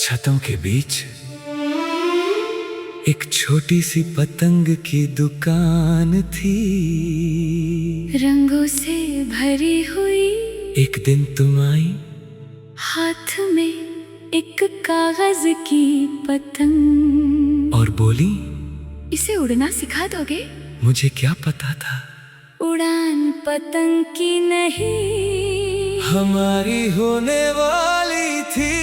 छतों के बीच एक छोटी सी पतंग की दुकान थी। रंगों से भरी हुई एक दिन तुम आई, हाथ में एक कागज की पतंग, और बोली, इसे उड़ना सिखा दोगे? मुझे क्या पता था उड़ान पतंग की नहीं, हमारी होने वाली थी।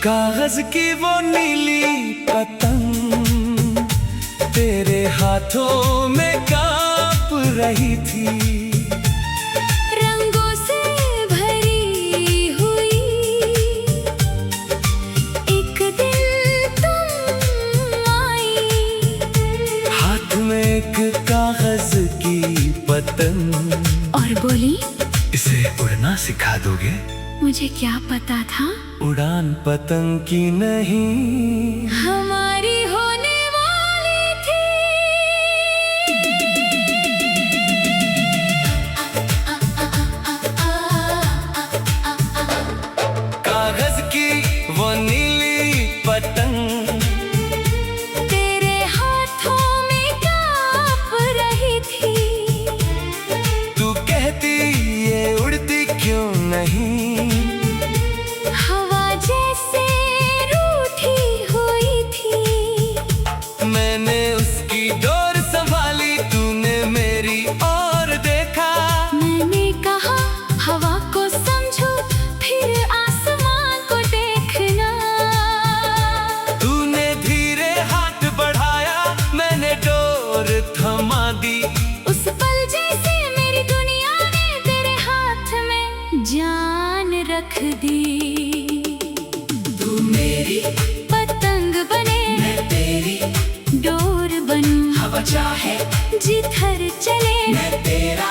कागज की वो नीली पतंग तेरे हाथों में कांप रही थी। रंगों से भरी हुई एक दिन तुम आई, हाथ में एक कागज की पतंग, और बोली, इसे उड़ना सिखा दोगे? मुझे क्या पता था उड़ान पतंग की नहीं, हमारी होने वाली थी। कागज की वो नीली पतंग तेरे हाथों में कांप रही थी। तू कहती ये उड़ती क्यों नहीं, हवा जैसे रूठी हुई थी। मैंने उसकी डोर संभाली, तूने मेरी ओर देखा। मैंने कहा हवा को समझो, फिर आसमां को देखना। तूने धीरे हाथ बढ़ाया, मैंने डोर थमा दी। उस पल जैसे मेरी दुनिया ने तेरे हाथ में जान रख दी। तू मेरी पतंग बने, मैं तेरी डोर बनूं, हवा चाहे जिधर चले मैं तेरा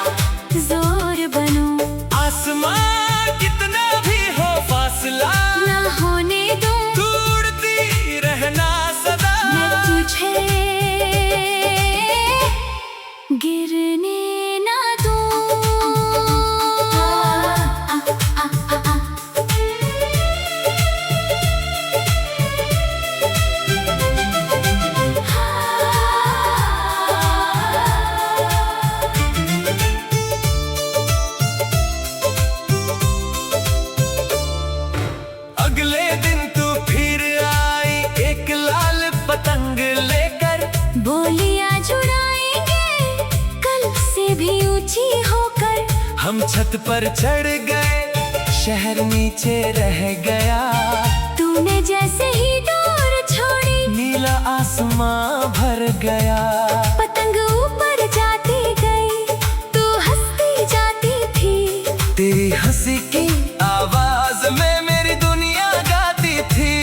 जोर बनूं। आसमां कितना भी हो फासला, ना होने दूं तू उड़ती रहना सदा। मैं तुझे गिरने ना दूं। अगले दिन तू फिर आई एक लाल पतंग लेकर, बोली आज उड़ाएंगे कल से भी ऊंची होकर। हम छत पर चढ़ गए, शहर नीचे रह गया। तूने जैसे ही डोर छोड़ी, नीला आसमां भर गया। पतंग ऊपर जाती गई, तू हंसती जाती थी। तेरी हंसी की आवाज में मेरी दुनिया गाती थी।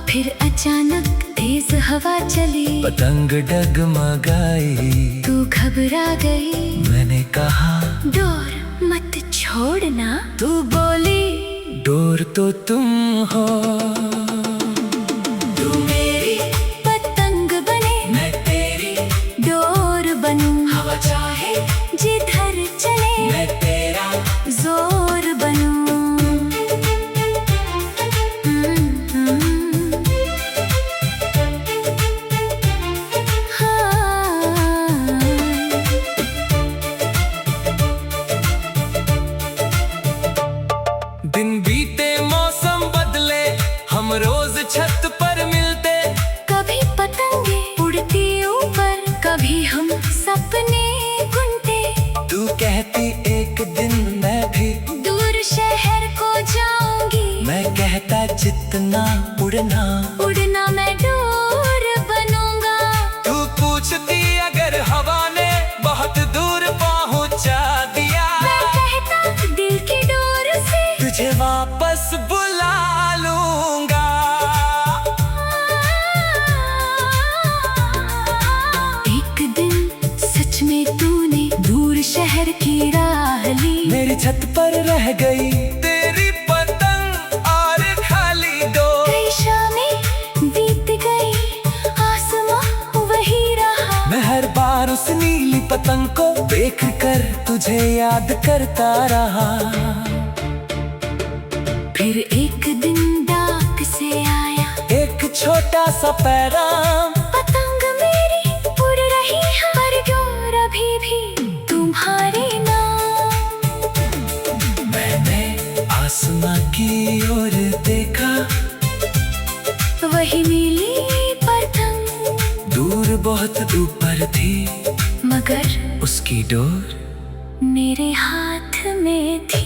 फिर अचानक तेज हवा चली, पतंग डगमगाई। तू घबरा गई। मैंने कहा डोर मत छोड़ना, तू बोली, डोर तो तुम हो। तू मेरी पतंग बने, मैं तेरी डोर बनूं, हवा चाहे जिधर चले मैं तेरा जोर बनूं। हाँ। दिन बीते मौसम बदले, हम रोज छत पर मिलते। कभी पतंगे उड़ती ऊपर, कभी हम सपने बुनते। तू कहती एक दिन मैं भी दूर शहर को जाऊंगी, मैं कहता जितना उड़ना उड़ना मैं डोर बनूंगा। तू पूछती अगर हवा ने बहुत दूर पहुंचा दिया, मैं कहता दिल की डोर से तुझे वापस बुला लूंगा। एक दिन सच में तूने दूर शहर की राह ली, मेरी छत पर रह गई तेरी पतंग और खाली डोर। कई शामें बीत गई, आसमां वही रहा। मैं हर बार उस नीली पतंग को देख कर तुझे याद करता रहा। फिर एक दिन डाक से आया एक छोटा सा पैगाम, पतंग मेरी उड़ रही है पर डोर अभी भी तुम्हारे नाम। मैंने आसमां की ओर देखा, वही नीली पतंग दूर बहुत ऊपर थी, मगर उसकी डोर मेरे हाथ में थी।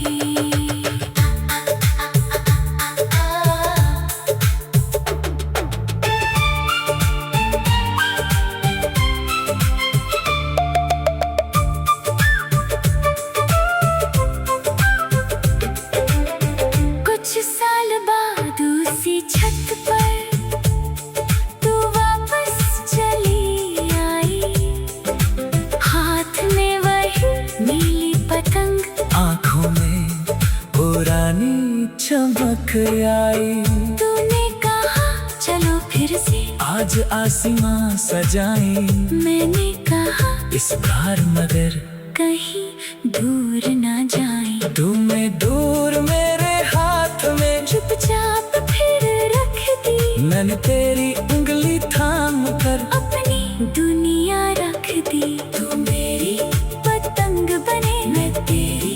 कुछ साल बाद उसी छत पर तू वापस चली आई, हाथ में वही नीली पतंग, आंखों में पुरानी चमक आई। तूने कहा चलो फिर से, आज आसमां सजाए, मैंने कहा इस बार मगर कहीं दूर ना जाए। तुम्हें दूर मेरे हाथ में चुपचाप फिर रख दी, मैंने तेरी उंगली थाम कर अपनी दुनिया रख दी। तू मेरी पतंग बने, मैं तेरी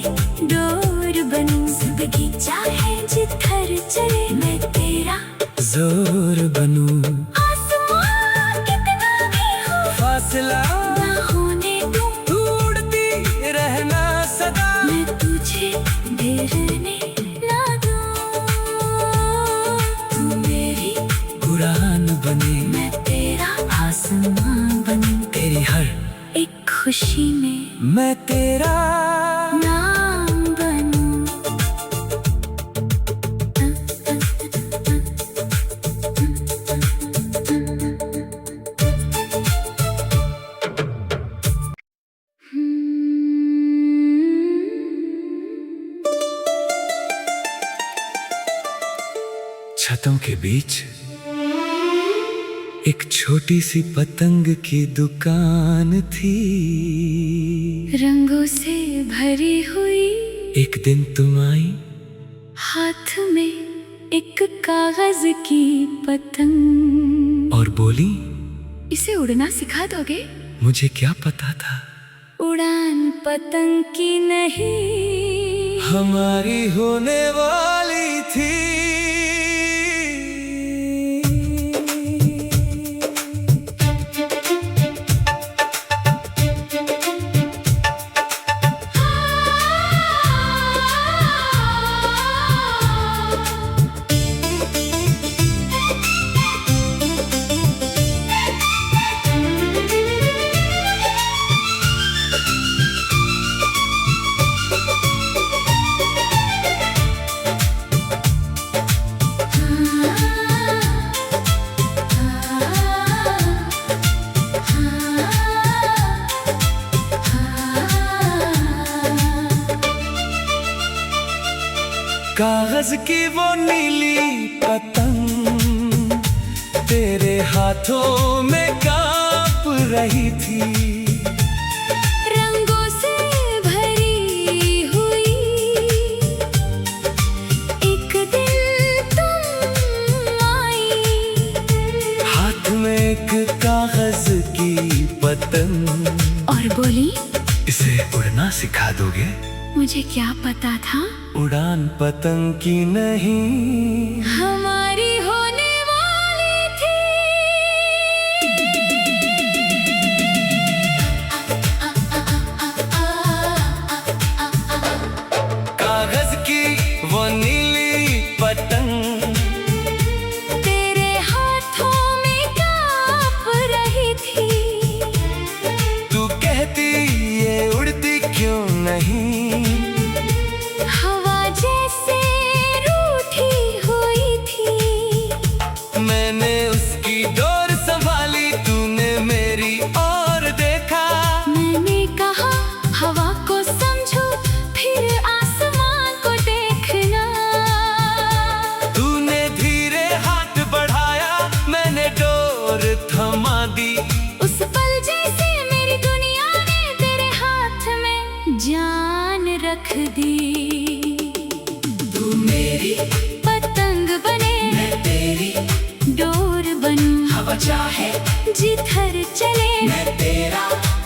डोर बनूं। जिंदगी चाहे जिधर चले, मैं तेरा जोर बनूं। आसमां कितना भी हो फासला ना होने दूं, उड़ती रहना सदा, मैं तुझे गिरने ना दूं। तू मेरी कुरान बने, मैं तेरा आसमां बनूं। तेरी हर एक खुशी में मैं तेरा नाम बनूं। छतों के बीच एक छोटी सी पतंग की दुकान थी। रंगों से भरी हुई एक दिन तुम आई, हाथ में एक कागज की पतंग, और बोली इसे उड़ना सिखा दोगे? मुझे क्या पता था उड़ान पतंग की नहीं, हमारी होने वाली थी। कागज की वो नीली पतंग तेरे हाथों में कांप रही थी। रंगों से भरी हुई एक दिन तुम आई, हाथ में एक कागज की पतंग, और बोली इसे उड़ना सिखा दोगे? मुझे क्या पता था उड़ान पतंग की नहीं, हमारी होने वाली थी। कागज की वो नीली पतंग दी। तू मेरी पतंग बने मैं तेरी डोर बनूं, हवा चाहे जिधर चले मैं तेरा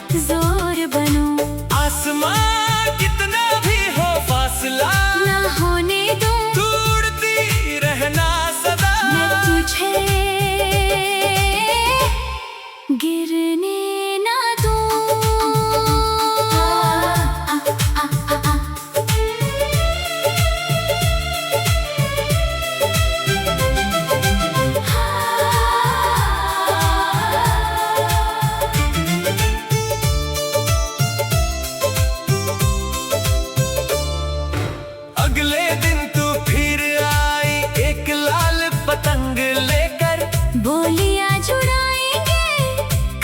जोर बनूं। आसमां कितना भी हो फासला ना होने दूं तू उड़ती रहना सदा। मैं तुझे गिरने ना दूं। अगले दिन तू फिर आई एक लाल पतंग लेकर। बोलियां जुड़ाएंगे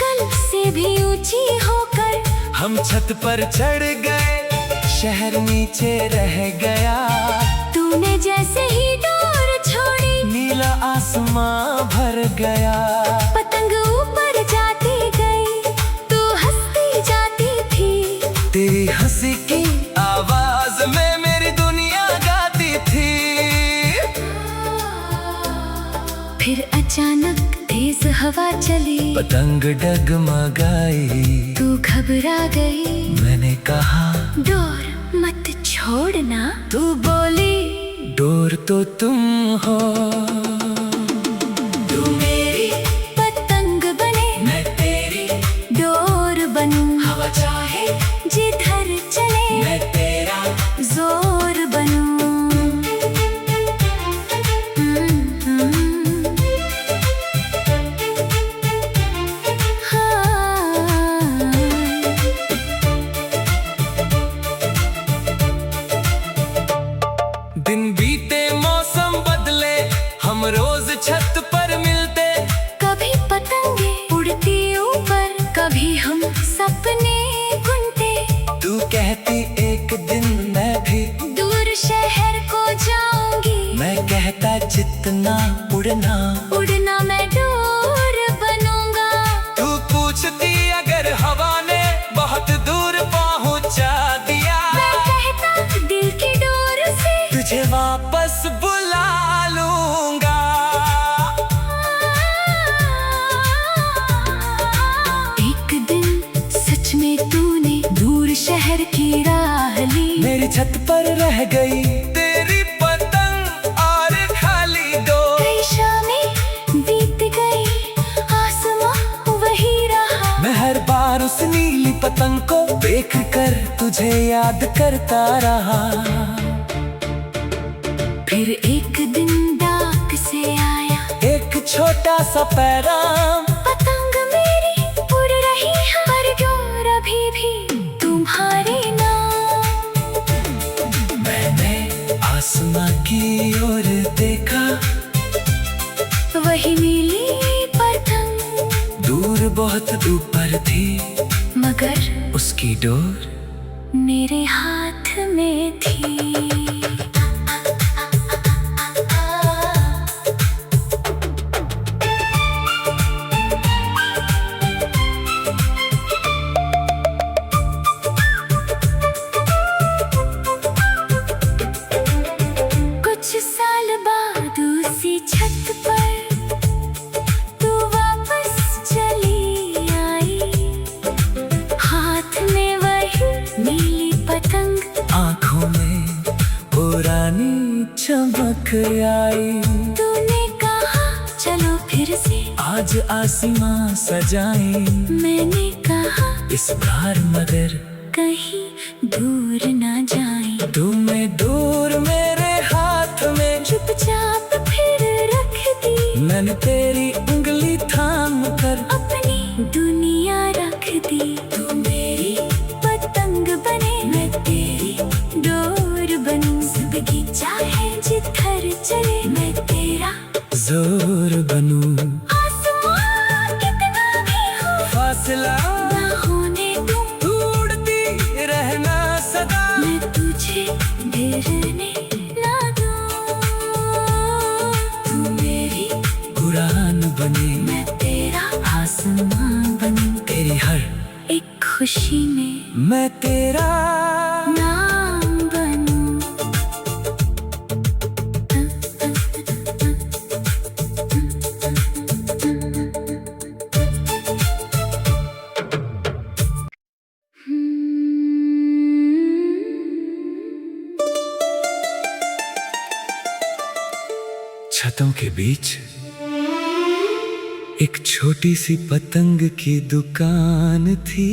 कल से भी ऊंची होकर। हम छत पर चढ़ गए शहर नीचे रह गया। तूने जैसे ही डोर छोड़ी नीला आसमां भर गया। पतंग ऊपर जाती गई, तू हंसती जाती थी। तेरी हंसी की आवाज में मेरी दुनिया गाती थी। फिर अचानक तेज हवा चली, पतंग डगमगाई। तू घबरा गई। मैंने कहा डोर मत छोड़ना, तू बोली डोर तो तुम हो। तू मेरी पतंग बने मैं तेरी डोर बनूं, हवा चाहे जिधर चले मैं तेरा जोर बनूं। हाँ। दिन बीते मौसम बदले हम रोज छत पर मिलते। कभी पतंगे उड़ती ऊपर, कभी हम सपने बुनते। तू कहती एक दिन मैं भी दूर शहर को जाऊंगी, मैं कहता जितना उड़ना। उड़ना मैं डोर बनूंगा। तू पूछती अगर हवा ने बहुत दूर पहुंचा दिया। मैं कहता दिल की डोर से तुझे वापस बुला लूंगा। एक दिन सच में तूने दूर शहर की राह ली। मेरी छत पर रह गई तेरी पतंग और खाली डोर। कई शामें बीत गई, आसमां वही रहा। मैं हर बार उस नीली पतंग को देख कर तुझे याद करता रहा। फिर एक दिन डाक से आया, एक छोटा सा पैगाम। पतंग मेरी उड़ रही है, पर डोर अभी भी तुम्हारे नाम। मैंने आसमां की ओर देखा, वही नीली पतंग दूर बहुत ऊपर थी। मगर उसकी डोर मेरे हाथ में थी। कुछ साल बाद उसी छत पर तू वापस चली आई। हाथ में वही नीली पतंग, आंखों में पुरानी चमक आई। तूने कहा चलो फिर से, आज आसमां सजाएं। मैंने कहा इस बार मगर कहीं दूर ना जाए। तुम्हें दूर मेरे हाथ में चुपचाप फिर रख दी, मैंने तेरी उंगली थाम कर अपनी दुनिया रख दी। तू मेरी पतंग बने, मैं तेरी डोर बनूं। जिंदगी चाहे जिधर चले मैं तेरा जोर बनूं। आसमां कितना भी हो फासला ना होने दूं, उड़ती रहना सदा। मैं तुझे गिरने ना दूं। तू मेरी कुरान बने मैं तेरा आसमां बनूं। तेरी हर एक खुशी में मैं तेरा नाम बनूं। छतों के बीच एक छोटी सी पतंग की दुकान थी।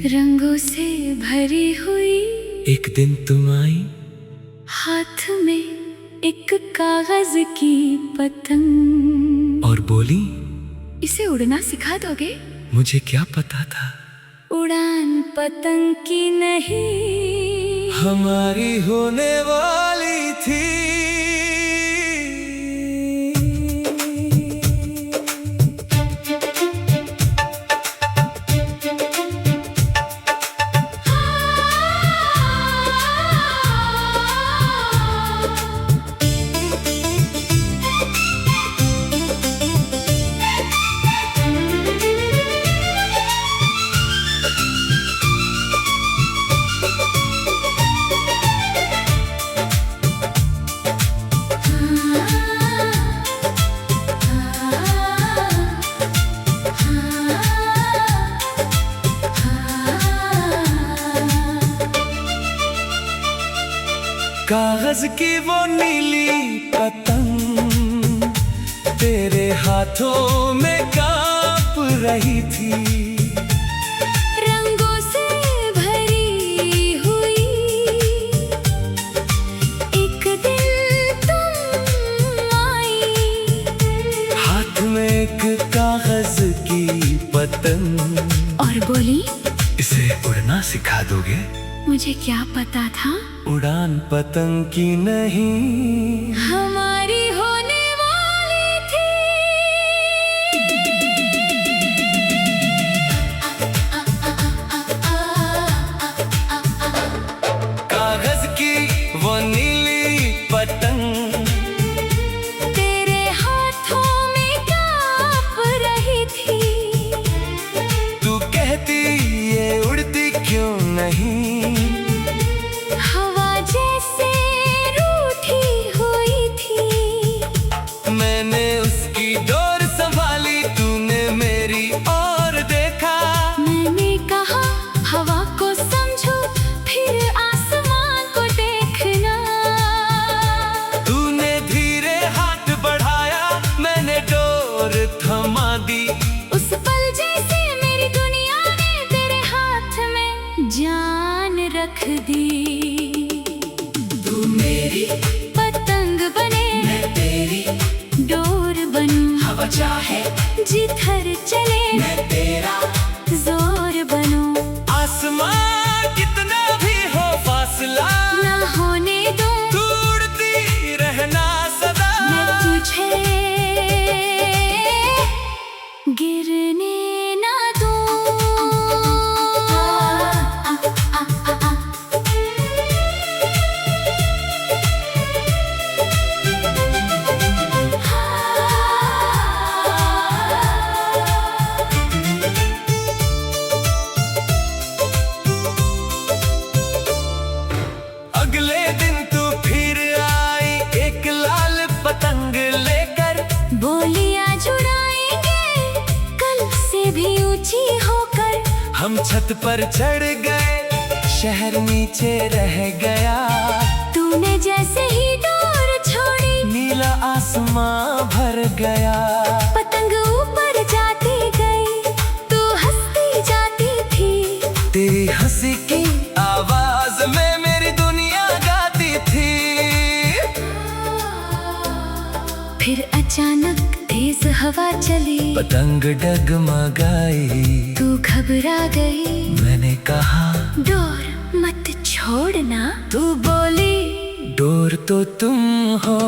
रंगों से भरी हुई एक दिन तुम आई, हाथ में एक कागज की पतंग, और बोली, इसे उड़ना सिखा दोगे? मुझे क्या पता था उड़ान पतंग की नहीं, हमारी होने वाली थी। कागज की वो नीली पतंग तेरे हाथों में कांप रही थी। रंगों से भरी हुई एक दिन तुम आई, हाथ में एक कागज की पतंग, और बोली, इसे उड़ना सिखा दोगे? मुझे क्या पता था उड़ान पतंग की नहीं, हमारी होने वाली थी। कागज की वो नीली पतंग तेरे हाथों में कांप रही थी। तू कहती ये उड़ती क्यों नहीं, हवा जैसे रूठी हुई थी। मैंने उसकी डोर संभाली, तूने मेरी ओर देखा। मैंने कहा हवा को समझो, फिर आसमान को देखना। तूने धीरे हाथ बढ़ाया, मैंने डोर थमा दी। उस पल जैसे मेरी दुनिया ने तेरे हाथ में जान रख दी। तू मेरी पतंग बने, मैं तेरी डोर बनूं, हवा चाहे जिधर चले मैं तेरा जोर बनूं। आसमां कितना भी हो फासला, ना होने दूं तू उड़ती रहना सदा। मैं तुझे गिरने ना दूं। अगले दिन तू फिर आई एक लाल पतंग लेकर, बोली आज उड़ाएंगे कल से भी ऊंची होकर। हम छत पर चढ़ गए, शहर नीचे रह गया। तूने जैसे ही डोर छोड़ी, नीला आसमां भर गया। पतंग ऊपर जाती गई, तू हंसती जाती थी। तेरी हंसी की आवाज में मेरी दुनिया गाती थी। फिर अचानक तेज हवा चली, पतंग डगमगाई। तू घबरा गई। मैंने कहा डोर मत छोड़ना। तू बोली, डोर तो तुम हो।